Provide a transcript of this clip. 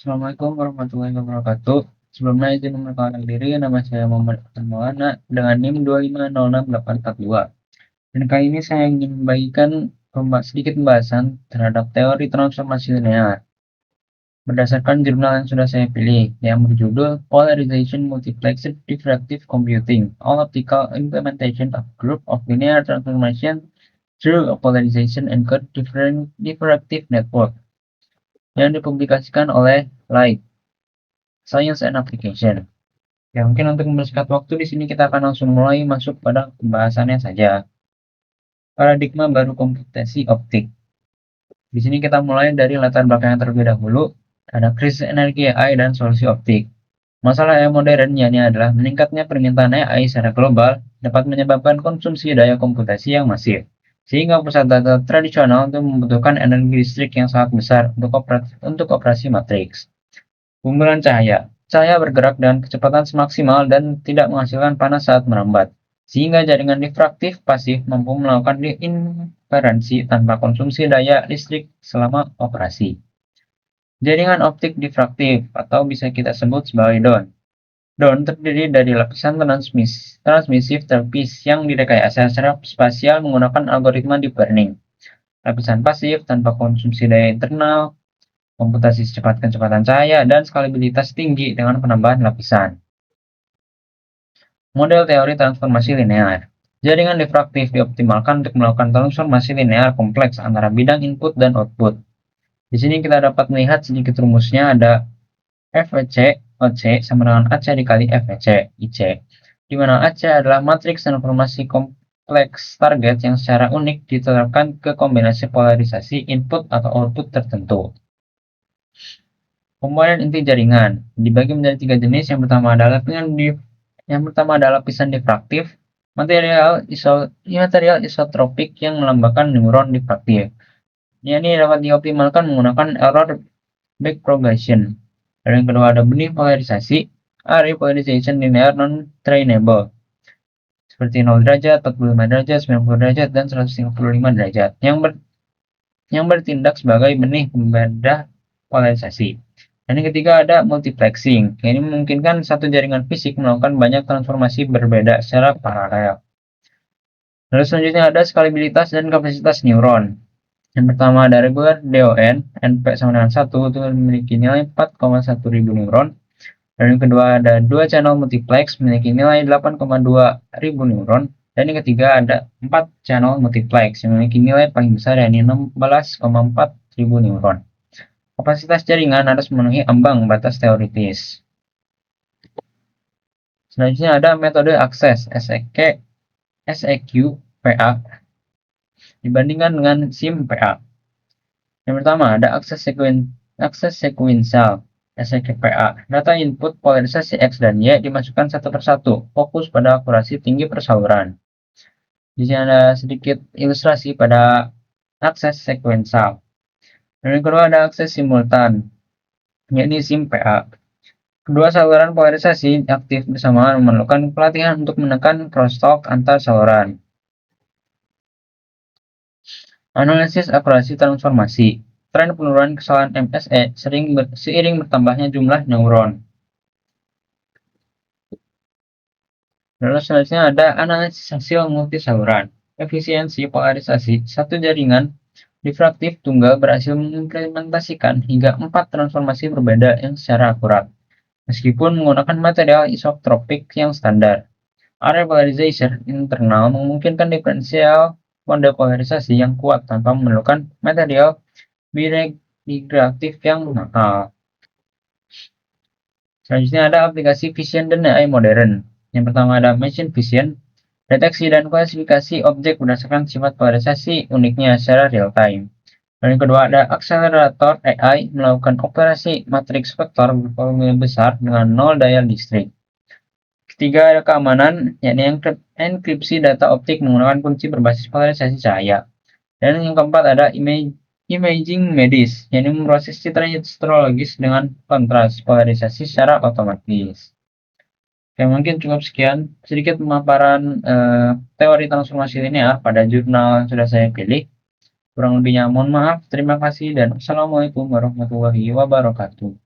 Assalamualaikum warahmatullahi wabarakatuh. Sebelumnya izin memperkenalkan diri, nama saya Muhammad Hasan Maulana dengan NIM 2506842. Dan kali ini saya ingin membagikan sedikit pembahasan terhadap teori transformasi linear berdasarkan jurnal yang sudah saya pilih yang berjudul Polarization Multiplexed Diffractive Computing: All Optical Implementation of Group of Linear Transformation through a Polarization Encode Diffractive Network, yang dipublikasikan oleh Light Science and Application. Ya, mungkin untuk mempersingkat waktu di sini kita akan langsung mulai masuk pada pembahasannya saja. Paradigma baru komputasi optik. Di sini kita mulai dari latar belakang yang terlebih dahulu. Ada krisis energi AI dan solusi optik. Masalah AI modern yakni adalah meningkatnya permintaan AI secara global dapat menyebabkan konsumsi daya komputasi yang masif, sehingga pusat data tradisional untuk membutuhkan energi listrik yang sangat besar untuk operasi matriks. Keunggulan cahaya. Cahaya bergerak dengan kecepatan semaksimal dan tidak menghasilkan panas saat merambat, sehingga jaringan difraktif pasif mampu melakukan inferensi tanpa konsumsi daya listrik selama operasi. Jaringan optik difraktif, atau bisa kita sebut sebagai DON. DON terdiri dari lapisan transmisif terpis yang direkayasa secara spasial menggunakan algoritma deep learning. Lapisan pasif tanpa konsumsi daya internal, komputasi secepat kecepatan cahaya, dan skalabilitas tinggi dengan penambahan lapisan. Model teori transformasi linear. Jaringan difraktif dioptimalkan untuk melakukan transformasi linear kompleks antara bidang input dan output. Di sini kita dapat melihat sedikit rumusnya, ada FEC, OC sama dengan AC dikali FEC, IC, di mana AC adalah matriks transformasi kompleks target yang secara unik diterapkan ke kombinasi polarisasi input atau output tertentu. Komponen inti jaringan dibagi menjadi tiga jenis. Yang pertama adalah lapisan difraktif, material isotropik yang melambangkan neuron difraktif. Ini dapat dioptimalkan menggunakan error backpropagation. Dan yang kedua ada benih polarisasi, array polarization linear non-trainable, seperti 0 derajat, 45 derajat, 90 derajat, dan 155 derajat, yang bertindak sebagai benih pembeda polarisasi. Dan yang ketiga ada multiplexing. Ini memungkinkan satu jaringan fisik melakukan banyak transformasi berbeda secara paralel. Lalu selanjutnya ada skalabilitas dan kapasitas neuron. Yang pertama ada regular DON, NP sama dengan 1, itu memiliki nilai 4,1 ribu neuron. Dan yang kedua ada 2 channel multiplex, memiliki nilai 8,2 ribu neuron. Dan yang ketiga ada 4 channel multiplex, yang memiliki nilai paling besar yakni 16,4 ribu neuron. Kapasitas jaringan harus memenuhi ambang batas teoritis. Selanjutnya ada metode akses SEQ PA dibandingkan dengan SIM PA. Yang pertama ada akses sekuensial SEQ-PA. Data input polarisasi X dan Y dimasukkan satu persatu, fokus pada akurasi tinggi persaluran. Di sini ada sedikit ilustrasi pada akses sekuensial. Dan yang kedua ada akses simultan, yakni SIM PA. Kedua saluran polarisasi aktif bersamaan memerlukan pelatihan untuk menekan crosstalk antar saluran. Analisis akurasi transformasi. Tren penurunan kesalahan MSE seiring bertambahnya jumlah neuron. Lalu selanjutnya ada analisis hasil multisaluran. Efisiensi polarisasi. Satu jaringan difraktif tunggal berhasil mengimplementasikan hingga 4 transformasi berbeda yang secara akurat, meskipun menggunakan material isotropik yang standar. Array polarization internal memungkinkan diferensial mode polarisasi yang kuat tanpa memerlukan material bidirectif yang mahal. Selanjutnya ada aplikasi vision dan AI modern. Yang pertama ada machine vision, deteksi dan klasifikasi objek berdasarkan sifat polarisasi uniknya secara real time. Dan yang kedua ada akselerator AI, melakukan operasi matriks vektor bervolume besar dengan 0 daya listrik. Ketiga ada keamanan, yakni enkripsi data optik menggunakan kunci berbasis polarisasi cahaya. Dan yang keempat ada imaging medis, yakni memproses citra histologis dengan kontras polarisasi secara otomatis. Oke, mungkin cukup sekian sedikit pemaparan teori transformasi linear pada jurnal yang sudah saya pilih. Kurang lebihnya mohon maaf, terima kasih, dan Assalamualaikum warahmatullahi wabarakatuh.